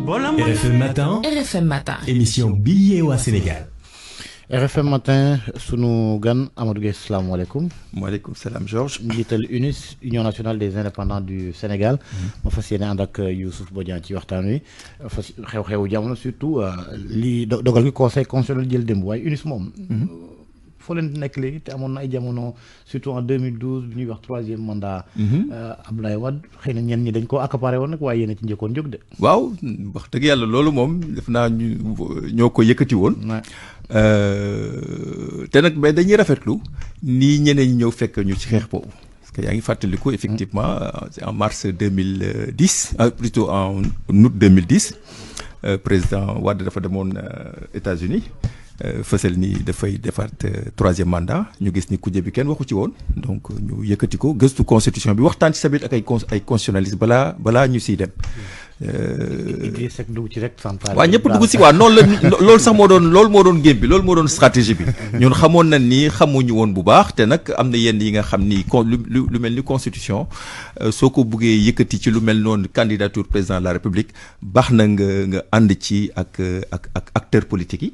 RFM Matin. RFM Matin. Émission bi yeewu Sénégal. RFM Matin sunu gan Amadou Gueye salaamaaleykum. maaleykum salaam Georges. njiital UNIS Union nationale des indépendants du Sénégal. ma fas yéene ànd ak Youssouf Bodian ci waxtaan wi fas xew-xewu jamono surtout lii dogal gi conseil constitutionnel jël démb waaye UNIS moom. foo leen nekk léegi te amoon na ay jamono surtout en 2012 bi ñuy wax troisième mandat. Abdoulaye Wade xëy na ñenn ñi dañ koo accaparé woon nag waaye yéen a ci njëkkoon jóg de. waaw wax dëgg yàlla loolu moom def naa ñoo ko yëkkati woon. te nag mais dañuy rafetlu nii ñeneen ñi ñëw fekk ñu ci xeex boobu. parce que yaa ngi fàttaliku effectivement c'est en mars 2010 plutôt en août 2010 président Wade dafa demoon États-Unis fësal ni dafay defaat troisième mandat ñu gis ni kuje bi kenn waxu ci woon donc ñu yëkkati ko gëstu constitution bi waxtaan ci sabit ak ay constitutionnaliste balaa ñu siy dem. Idriss Seck dugg ci rek central. waaw ñëpp dugg si waaw noonu la loolu sax moo doon game bi loolu moo doon stratégie bi ñun xamoon nañ ni xamuñu woon bu baax te nag am na yenn yi nga xam ni lu mel ni constitution soo ko buggee yëkkati ci lu mel noonu candidature président de la république baax na nga ànd ci ak acteurs politiques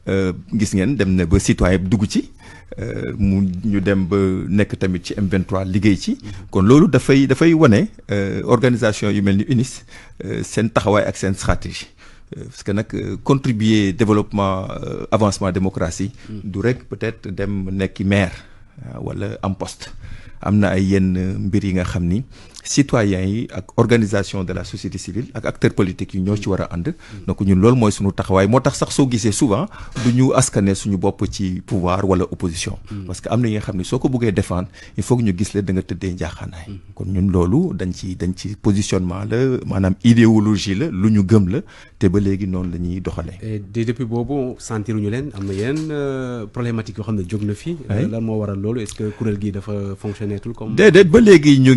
yi gis ngeen dem na ba citoyen bi dugg ci. ñu dem ba nekk tamit ci M23 liggéey ci kon loolu dafay wane organisation yu mel ni UNIS seen taxawaay ak seen stratégie parce que nag contribuer développement avancement démocratie du rek peut-être dem nekki maire wala am poste am na ay yenn mbir yi nga xam ni citoyens yi ak organisation de la société civile ak acteurs politiques yi ñoo ci war a ànd donc ñun loolu mooy suñu taxawaay moo tax sax soo gisee souvent du ñu askane suñu bopp ci pouvoir wala opposition parce que am na yi nga xam ne soo ko bëggee défendre il faut que ñu gis la da nga tëddee njaaxaanaay kon ñun loolu dañ ci positionnement la maanaam idéologie la lu ñu gëm la te ba léegi noonu la ñuy doxalee. depuis boobu sentiruñu leen am na yeneen problématique yoo xam ne jóg na fi. lan moo waral loolu est-ce que kuréel gi dafa fonctionné tul comme. déedéet ba léegi ñu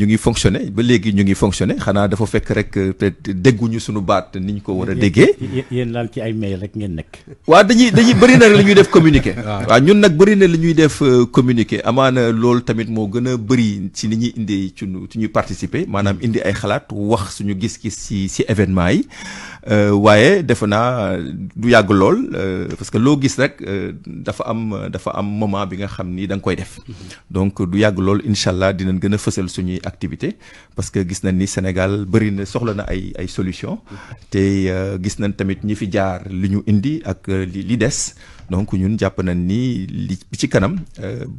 ngi fonctionné ba léegi ñu ngi fonctionné xanaa dafa fekk rek peut-être dégguñu suñu baat ni ñu ko war a déggee. yéen daal ci ay mail rek ngeen nekk. waaw dañuy bëri na la ñuy def communiqué. waaw ñun nag bëri na la ñuy def communiqué amaana loolu tamit moo gën a bëri ci ni ñuy indi ci ñuy participer maanaam indi ay xalaat wax suñu gis-gis ci événement yi. waaye defe naa du yàgg lool parce que loo gis rek dafa am moment bi nga xam ni da nga koy def donc du yàgg lool incha allah dinañ gën a fësal suñuy activité parce que gis nañ ni Sénégal bëri na soxla na ay solution te gis nañ tamit ñi fi jaar li ñu indi ak li des donc ñun jàpp nañ ni li ci kanam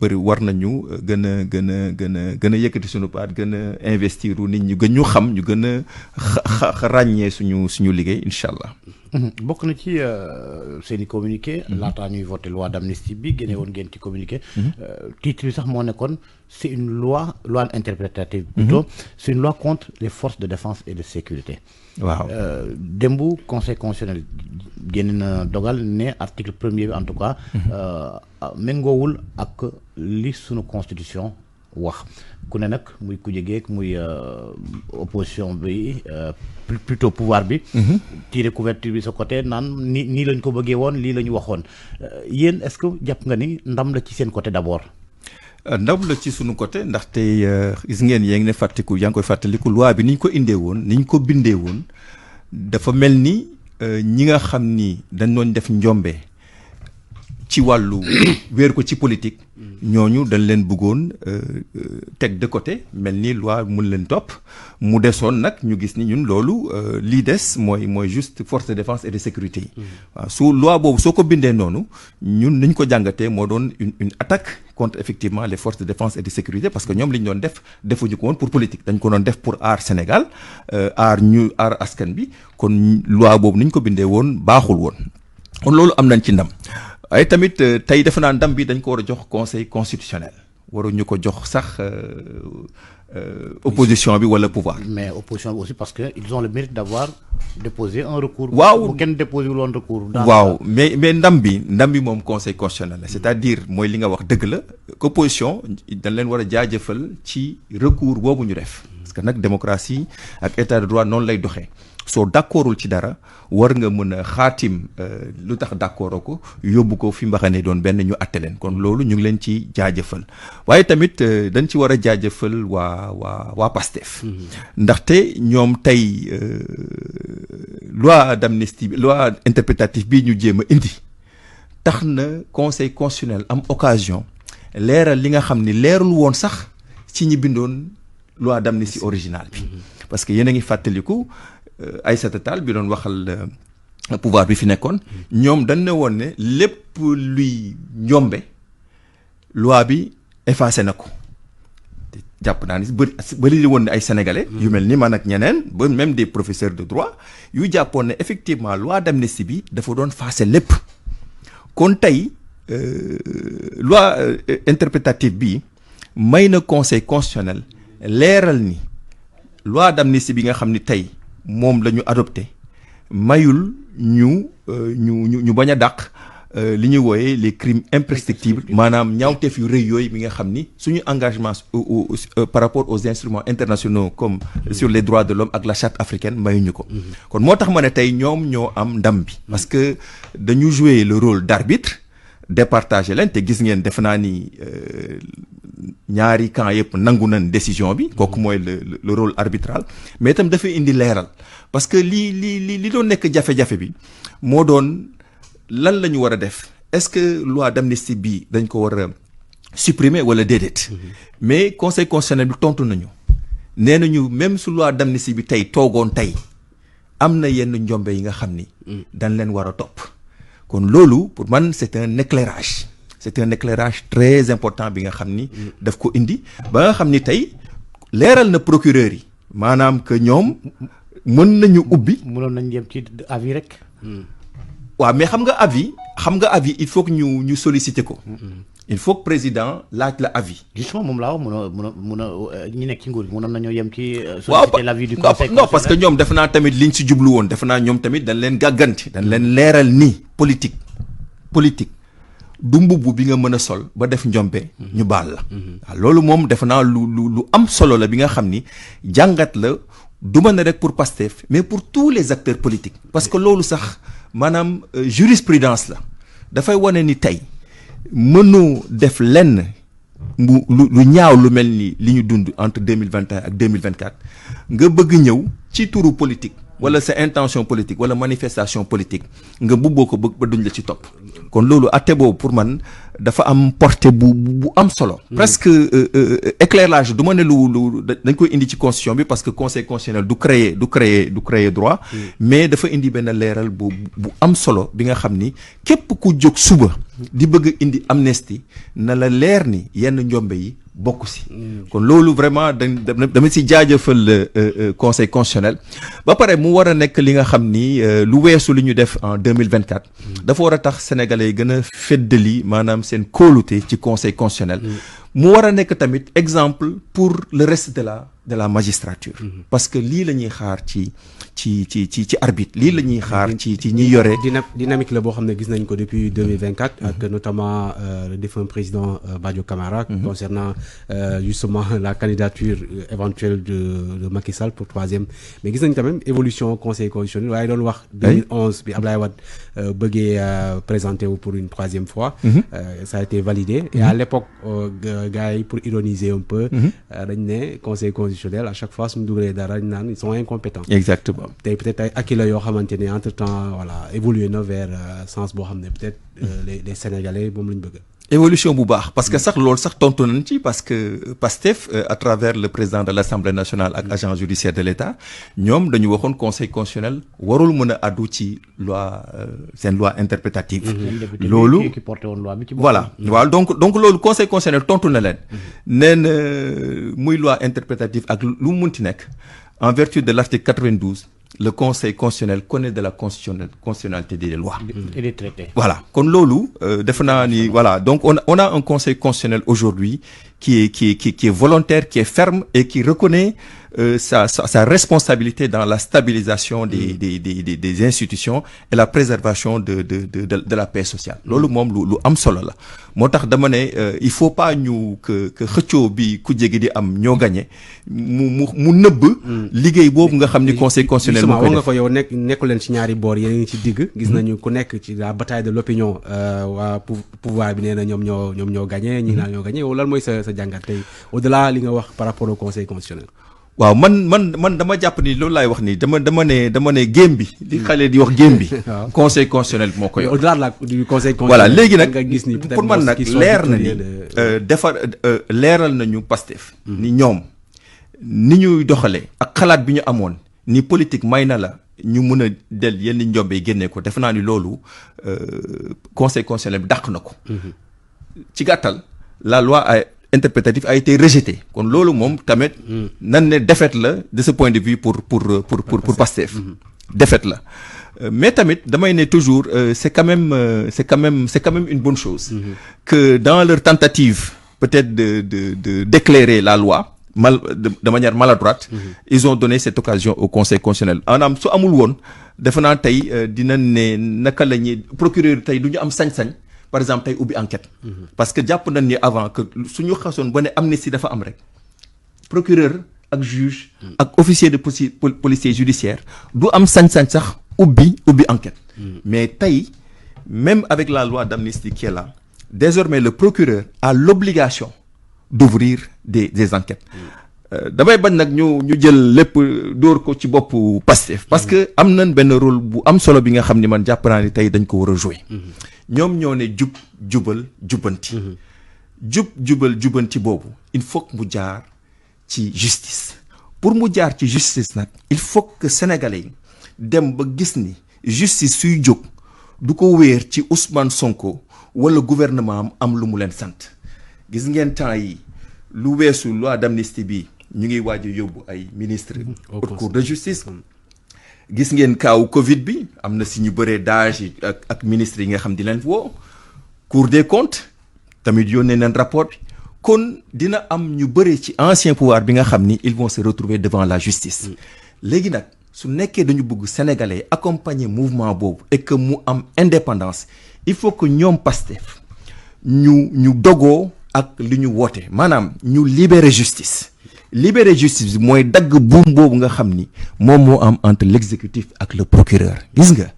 bëri war nañu gën a yëkkati suñu baat gën a investir nit ñu gën ñu xam ñu gën a ràññee suñu liggéey incha allah. bokk na ci seen i communiqué. laataa ñuy voté loi d'amnistie bi génne woon ngeen ci communiqué. titre bi sax moo nekkoon c'est une loi interprétative. plutôt c'est une loi contre les forces de défense et de sécurité. waaw démb conseil constitutionnel génn na dogal ne article premier bi en tout cas. méngoowul ak li sunu constitution wax ku ne nag muy ku jegeek muy opposition bi plutôt pouvoir bi. tirer couverture bi sa côté naan nii lañ ko bëggee woon lii la ñu waxoon yéen est-ce que jàpp nga ni ndam la ci seen côté d'abord. ndam la ci sunu côté ndaxte gis ngeen yaa ngi yaa ngi koy fàttaliku loi bi ni ñu ko indee woon ni ñu ko bindee woon dafa mel ni ñi nga xam ni dañ doon def njombe ci wàllu wéer ko ci politique ñooñu dañ leen bëggoon teg de côté mel ni loi mun leen topp mu desoon nag ñu gis ni ñun loolu lii des mooy juste force de défense et de sécurité yi waaw su loi boobu soo ko bindee noonu ñun niñ ko jàngatee moo doon une attaque contre effectivement les forces de défense et de sécurité parce que ñoom li ñu doon defuñu ko woon pour politique dañ ko doon def pour aar Sénégal aar askan bi kon loi boobu niñ ko bindee woon baaxul woon kon loolu am nañ ci ndam ay tamit tey defe naa ndam bi dañ ko war a jox conseil constitutionnel waruñu ko jox sax opposition bi wala pouvoir. mais opposition bi aussi parce que ils ont le mérite d'avoir déposé un recours. waaw bu kenn déposé wul woon recours. waaw mais ndam bi moom conseil constitutionnel la c'est-à-dire mooy li nga wax dëgg la opposition dañ leen war a jaajëfal ci recours boobu ñu def. que nag démocratie ak état de droit noonu lay doxee soo d'accordul ci dara war nga mën a xaatim lu tax d'accord ko yóbbu ko fi mbaxane doon benn ñu atte leen kon loolu ñu ngi leen ci jaajëfal waaye tamit dañ ci war a jaajëfal waa Pastef ndaxte ñoom tey loi d'amnistie loi interprétative bii ñu jéem a indi tax na conseil constitutionnel am occasion leeral li nga xam ni leerul woon sax ci ñi bindoon loi d'amnistie originale bi parce que yéen a ngi fàttaliku Aïssata Tall bi doon waxal pouvoir bi fi nekkoon ñoom dañ ne woon ne lépp luy njombe loi bi effacé na ko jàpp naa ni bëri li woon ne ay sénégalais yu mel ni man ak ñeneen ba même des professeurs de droit yu jàppoon ne effectivement loi d'amnistie bi dafa doon faase lépp kon tey loi interprétative bi may na conseil constitutionnel leeral ni loi d'amnistie bi nga xam ni tey moom la ñu adopté mayul ñu bañ a dàq li ñuy wooyee les crimes imprescriptibles maanaam ñaawteef yu rëy yooyu bi nga xam ni suñu engagement par rapport aux instruments internationaux comme sur les droits de l'homme ak la charte africaine mayuñu ko kon moo tax ma ne tey ñoom ñoo am ndam bi parce que dañu jouer le rôle d'arbitre départager leen te gis ngeen defe naa ni ñaari camp yëpp nangu nañ décision bi kooku mooy le rôle arbitral mais itam dafay indi leeral parce que li doon nekk jafe-jafe bi moo doon lan la ñu war a def est-ce que loi d'amnistie bi dañ ko war a supprimer wala déedéet mais conseil constitutionnel bi tontu nañu nee nañu même su loi d'amnistie bi tey toogoon tey am na yenn njombe yi nga xam ni dañ leen war a topp kon loolu pour man c'est un éclairage très important bi nga xam ni daf ko indi ba nga xam ni tey leeral na procureur yi maanaam que ñoom mën nañu ubbi. mënoon nañ yem ci avis rek. waaw mais xam nga avis il faut que ñu solliciter ko. il faut que président laaj la avis. justement moom laa wax mun a ñi nekk ci nguur gi mënoon nañoo yem ci. waaw solliciter l'avis du conseil non parce que ñoom def naa tamit liñ si jublu woon def naa ñoom tamit dañ leen gàgganti dañ leen leeral ni politique du mbubb bi nga mën a sol ba def njombe ñu baal la. waaw loolu moom def naa lu am solo la bi nga xam ni jàngat la du ma ne rek pour Pastef mais pour tous les acteurs politiques. parce que loolu sax maanaam jurisprudence la dafay wane ni tey mënoo def lenn lu ñaaw lu mel ni li ñu dund entre 2021 ak 2024 nga bëgg ñëw ci turu politique wala sa intention politique wala manifestation politique nga bubboo ko ba duñ la ci topp kon loolu atte boobu pour man dafa am portée bu am solo. presque éclairage du ma ne lu dañ koy indi ci constitution bi parce que conseil constitutionnel du créer droit. mais dafa indi benn leeral bu am solo bi nga xam ni képp ku jóg suba di bëgg indi amnistie na la leer ni yenn njombe yi bokk si. kon loolu vraiment dama si jaajëfal conseil constitutionnel ba pare mu war a nekk li nga xam ni lu weesu li ñu def en 2024 dafa war a tax sénégalais yi gën a feddali maanaam seen kóolute ci conseil constitutionnel mu war a nekk tamit exemple pour le reste de la magistrature parce que lii la ñuy xaar ci arbitre lii la ñuy xaar ci ñi yore dynamique la boo xam ne gis nañ ko depuis 2024 ak notamment le défunt président Badio Camara concernant justement la candidature éventuelle de Macky Sall pour troisième mais gis nañ quand même évolution conseil constitutionnel waaye doon wax 2011 bi Ablaye Wade bëggee présenté wu pour une troisième fois ça a été validé et à l'époque gars yi pour ironiser un peu dañ ne conseil constitutionnel à chaque fois suñu dugalee dara ñu naan ils sont incompétents. exactement tey peut-être ay acquis la yoo xamante ne entre temps voilà évolué na vers sens boo xam ne peut-être les Sénégalais moom la ñu bëgg. évolution bu baax parce que sax loolu sax tontu nañ ci parce que Pastef à travers le président de l'Assemblée nationale ak agent judiciaire de l'État ñoom dañu waxoon conseil constitutionnel warul mën a addu ci loi seen loi interprétative. loolu voilà waaw donc loolu conseil constitutionnel tontu na leen. nee na muy loi interprétative ak lu mu munti nekk en vertu de l'article 92. le conseil constitutionnel connaît de la constitutionnalité des lois. et des traités. voilà kon loolu defe naa ni voilà donc on a un conseil constitutionnel aujourd'hui qui est volontaire qui est ferme et qui reconnaît sa responsabilité dans la stabilisation des institutions et la préservation de la paix sociale. loolu moom lu am solo la moo tax dama ne il faut pas ñu que xëccoo bi ku jegi di am ñoo gagné mu nëbb liggéey boobu nga xam ni conseil constitutionnel justement wax nga ko yow nekku leen ci ñaari boor yéen a ngi ci digg gis nañu ku nekk ci la bataille de l'opinion waa pouvoir bi nee na ñoom ñoo gagné ñi naa ñoo gagné yow lan mooy sa jàngat tey au-delà li nga wax par rapport au conseil constitutionnel. waaw man dama jàpp ni loolu laay wax ni dama ne game bi li xale di wax game bi conseil constitutionnel moo ko yor au-delà du conseil constitutionnel voilà léegi nag nga gis ni pour man nag leer na ni leeral nañu Pastef ni ñoom ni ñuy doxalee ak xalaat bi ñu amoon ni politique may na la ñu mun a del yenn njombe yi génnee ko defe naa ni loolu conseil constitutionnel bi dàq na ko ci gàttal la loi interprétatif a été rejeté kon loolu moom tamit nan ne défaite la de ce point de vue pour Pastef défaite la mais tamit damay ne toujours c'est quand même une bonne chose que dans leur tentative peut-être de d'éclairer la loi de manière maladroite ils ont donné cette occasion au conseil constitutionnel maanaam su amul woon defe naa tey dina ne naka la ñuy procureur tey du ñu am sañ-sañ par exemple tey ubbi enquête parce que jàpp nañ ni avant que suñu xasoon ba ne amnistie dafa am rek procureur ak juge ak officier de policier judiciaire du am sañ-sañ sax ubbi enquête mais tey même avec la loi d'amnistie qui est là désormais le procureur a l'obligation d'ouvrir des enquêtes damay bañ nag ñu jël lépp dóor ko ci boppu Pastef parce que am nañ benn rôle bu am solo bi nga xam ni man jàpp naa ni tey dañ ko war a jouer ñoom ñoo ne jubal jubbanti jubal jubbanti boobu il faut que mu jaar ci justice pour mu jaar ci justice nag il faut que sénégalais yi dem ba gis ni justice suy jóg du ko wéer ci Ousmane Sonko wala gouvernement am lu mu leen sant gis ngeen temps yi lu weesu loi d'amnistie bi ñu ngi waaj a yóbbu ay ministre haute cour de justice gis ngeen kaaw Covid bi am na si ñu bëree daaj yi ak ministre yi nga xam di leen woo Cour des comptes tamit yónnee nañ rapport bi kon dina am ñu bëree ci ancien pouvoir bi nga xam ni ils vont se retrouver devant la justice léegi nag su nekkee dañu bëgg sénégalais accompagner mouvement boobu et que mu am indépendance il faut que ñoom Pastef ñu dogoo ak li ñu woote maanaam ñu libérer justice bi mooy dagg buum boobu nga xam ni moom moo am entre l'exécutif ak le procureur gis nga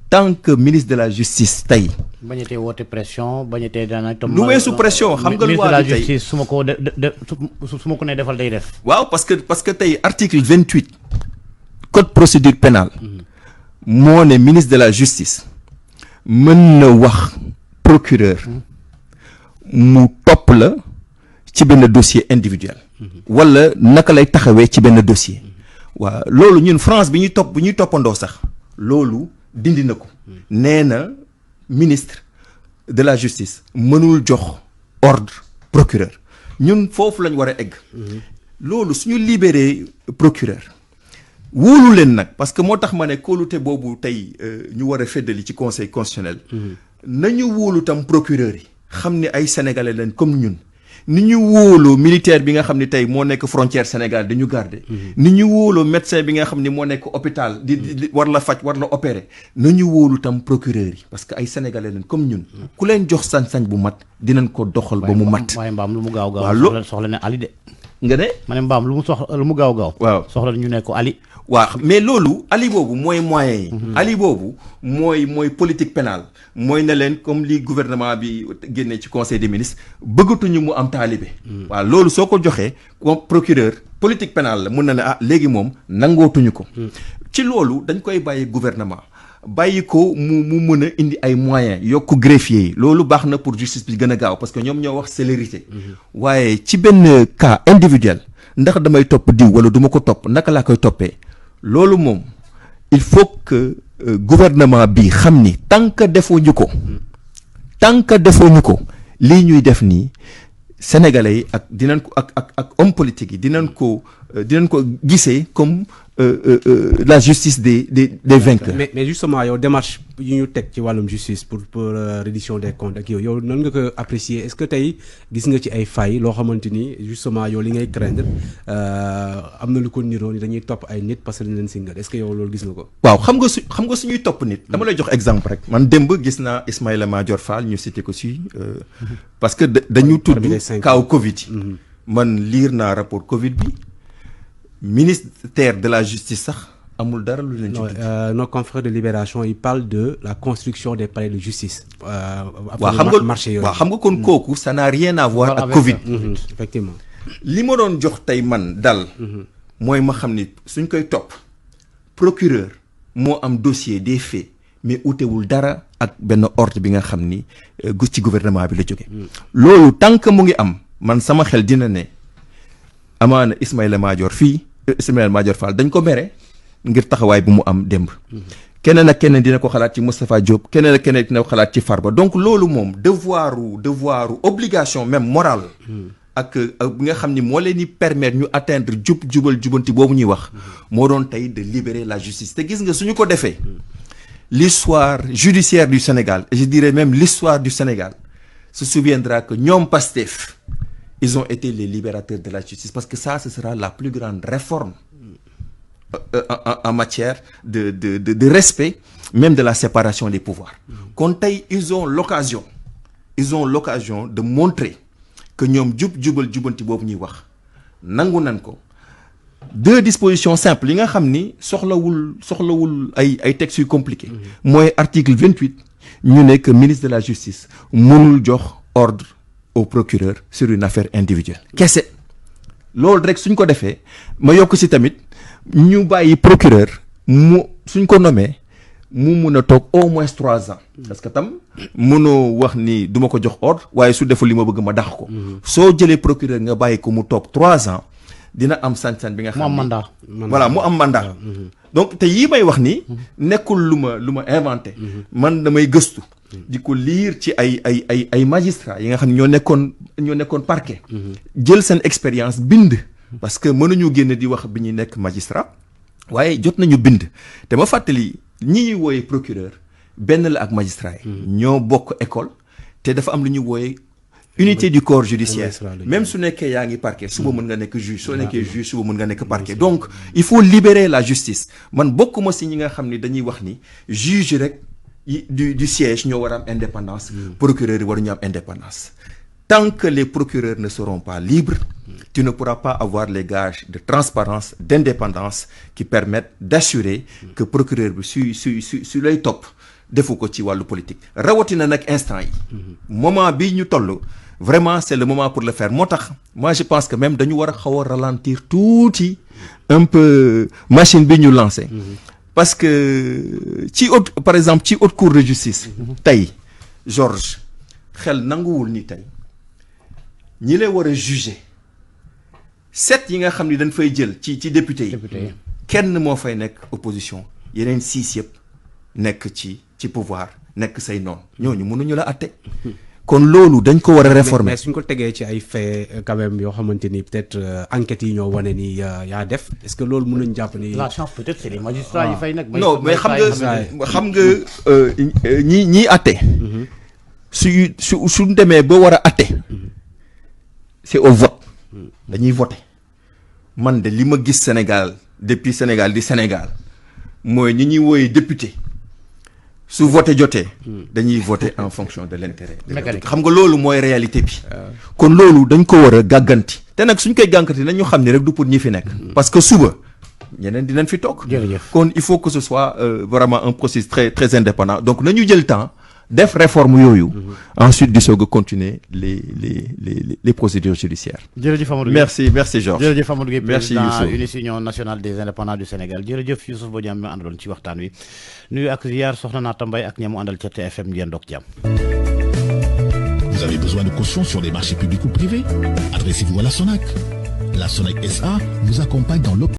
tant que ministre de la justice tey. bañatee woote pression bañatee daanaka. lu weesu pression xam nga. ministre de la justice su ma ko nee defal day def. waaw parce que tey article 28 code procédure pénale moo ne ministre de la justice mën na wax procureur mu topp la ci benn dossier individuel. wala naka lay taxawee ci benn dossier. waaw loolu ñun France bi ñuy toppandoo sax loolu dindi na ko. nee na ministre de la justice mënul jox ordre procureur ñun foofu lañ war a egg. loolu suñu libéré procureur wóolu leen nag parce que moo tax ma ne kóolute boobu tey ñu war a feddali ci conseil constitutionnel. nañu wóolu tam procureur yi xam ne ay sénégalais lañ comme ñun. ni ñu wóoloo militaire bi nga xam ne tey moo nekk frontière Sénégal di ñu garder. ni ñu wóoloo médecin bi nga xam ne moo nekk hôpital di war la faj war la opérer na ñu wóolu tam procureur yi parce que ay sénégalais lañ comme ñun. ku leen jox sañ-sañ bu mat dinañ ko doxal ba mu mat. waaye mbaam lu mu gaaw gaaw soxla ne Ali de. nga ne. ma ne mbaam lu mu gaaw gaaw. waaw soxla ñu ne ko Ali. waaw mais loolu ali boobu mooy moyens yi. ali boobu mooy politique pénale mooy ne leen comme li gouvernement bi génnee ci conseil des ministres bëggatuñu mu am taalibe. waaw loolu soo ko joxee comme procureur politique pénale la mun na ne léegi moom nangootuñu ko. ci loolu dañ koy bàyyi gouvernement bàyyi ko mu mën a indi ay moyens yokk greffier yi loolu baax na pour justice bi gën a gaaw parce que ñoom ñoo wax célérité. waaye ci benn cas individuel ndax damay topp diw wala du ma ko topp naka laa koy toppee. loolu moom il faut que gouvernement bi xam ni tant que defuñu ko lii ñuy def nii sénégalais yi ak dinañ ko ak homme politique yi dinañ ko gisee comme la justice des vainqueurs. mais justement yow démarche yu ñu teg ci wàllum justice pour reddition des comptes ak yow nan nga ko apprécier est-ce que tey gis nga ci ay failles loo xamante ni justement yow li ngay craindre am na lu ko niroo ni dañuy topp ay nit parce que dañ leen singal est-ce que yow loolu gis nga ko. waaw xam nga suñuy topp nit. dama lay jox exemple rek. man démb gis naa Ismaïla Madior Fall ñu cité ko si parce que dañu tudd kaaw Covid yi. man lire naa rapport Covid bi. ministère de la justice sax amul dara lu leen ci tudd. nos confrères de Libération ils parlent de la construction des palais de justice. waaw xam nga kon kooku ça n'a rien à voir ak Covid. effectivement. li ma doon jox tey man dal. mooy ma xam ni suñ koy topp procureur moo am dossier des faits mais utewul dara ak benn ordre bi nga xam ni ci gouvernement bi la jóge loolu tant que mu ngi am man sama xel dina ne amaana Ismaïla Madior Fall dañ ko mere ngir taxawaay bu mu am démb. keneen ak keneen dina ko xalaat ci Moustapha Diop keneen ak keneen dina ko xalaat ci Farba donc loolu moom devoiru obligation même morale. ak bi nga xam ni moo leen di permettre ñu atteindre jubanti boobu ñuy wax. moo doon tey de libérer la justice te gis nga suñu ko defee. l'histoire judiciaire du Sénégal et je dirais même l'histoire du Sénégal se souviendra que ñoom Pastef ils ont été les libérateurs de la justice parce que ça ce sera la plus grande réforme en matière de respect même de la séparation des pouvoirs kon tey ils ont l'occasion de montrer que ñoom jubanti boobu ñuy wax nangu nan ko 2 dispositions simples yi nga xam ni soxlawul ay textes yu compliqués mooy article 28 ñu ne que ministre de la justice mënul jox ordre au procureur sur une affaire individuelle kese loolu rek suñ ko defee ma yokk ci tamit ñu bàyyi procureur mu suñ ko nommé mu mun a toog au moins 3 ans parce que tam mënoo wax ni du ma ko jox ordre waaye su deful li ma bëgg ma dax ko soo jëlee procureur nga bàyyi ko mu toog 3 ans dina am sañ-sañ bi nga xam mu am mandat voilà mu am mandat donc te yii may wax nii nekkul lu ma inventé man damay gëstu di ko lire ci ay magistrats yi nga xam ne ñoo nekkoon parquet jël seen expérience bind parce que mënuñu génn di wax bi ñuy nekk magistrat waaye jot nañu bind te ma fàttali ñi ñuy wooyee procureur benn la ak magistrat yi ñoo bokk école te dafa am lu ñuy wooyee unité du corps judiciaire même su nekkee yaa ngi parquet suba mën nga nekk juge soo nekkee juge suba mën nga nekk parquet donc il faut libérer la justice man bokkuma si ñi nga xam ni dañuy wax ni juge rek du siège ñoo war a am indépendance procureur yi waruñu am indépendance tant que les procureurs ne seront pas libres tu ne pourras pas avoir les gages de transparence d'indépendance qui permettent d'assurer que procureur bi su lay topp defu ko ci wàllu politique rawatina nag instant yi moment bi ñu toll vraiment c'est le moment pour le faire moo tax moi je pense que même dañu war a xaw a ralentir tuuti un peu machine bi ñu lancé parce que par exemple ci haute cour de justice tey Georges xel nanguwul ni tey ñi lay war a juger 7 yi nga xam ni dañ fay jël ci député yi kenn moo fay nekk opposition yeneen 6 yëpp nekk ci pouvoir nekk say noonu ñooñu mënuñu la atte kon loolu dañ ko war a réformer. mais suñ ko tegee ci ay faits quand même yoo xamante ni peut-être enquêtes yi ñoo wane ni yaa def est-ce que loolu mën nañ jàpp ni. la chance peut-être c'est les magistrats yi fay nag. non mais xam nga ñii atte. suñ demee ba war a atte. c'est au vote. dañuy voter man de li ma gis Sénégal depuis Sénégal di Sénégal mooy ñi ñuy wooyee député. su voté jotee dañuy voter en fonction de l'intérêt xam nga loolu mooy réalité bi kon loolu dañ ko war a gàgganti te nag suñ koy gàgganti nañu xam ne rek du pour ñi fi nekk parce que suba ñeneen dinañ fi toog kon il faut que ce soit vraiment un processus très très indépendant donc nañu jël temps def réforme yooyu ensuite di soog a continuer les procédures judiciaires. jërëjëf Amadou Gueye merci Georges. jërëjëf Amadou Gueye président Youssou. Union nationale des indépendants du Sénégal jërëjëf Youssouf Bodian mi àndaloon ci waxtaan wi nuyu ak ziar soxna Naata Mbaye ak ñamu àndal ca TFM ngeen doog jàmm. Vous avez besoin de caution sur les marchés publics ou privés? Adressez-vous à la SONAC. La SONAC SA vous accompagne dans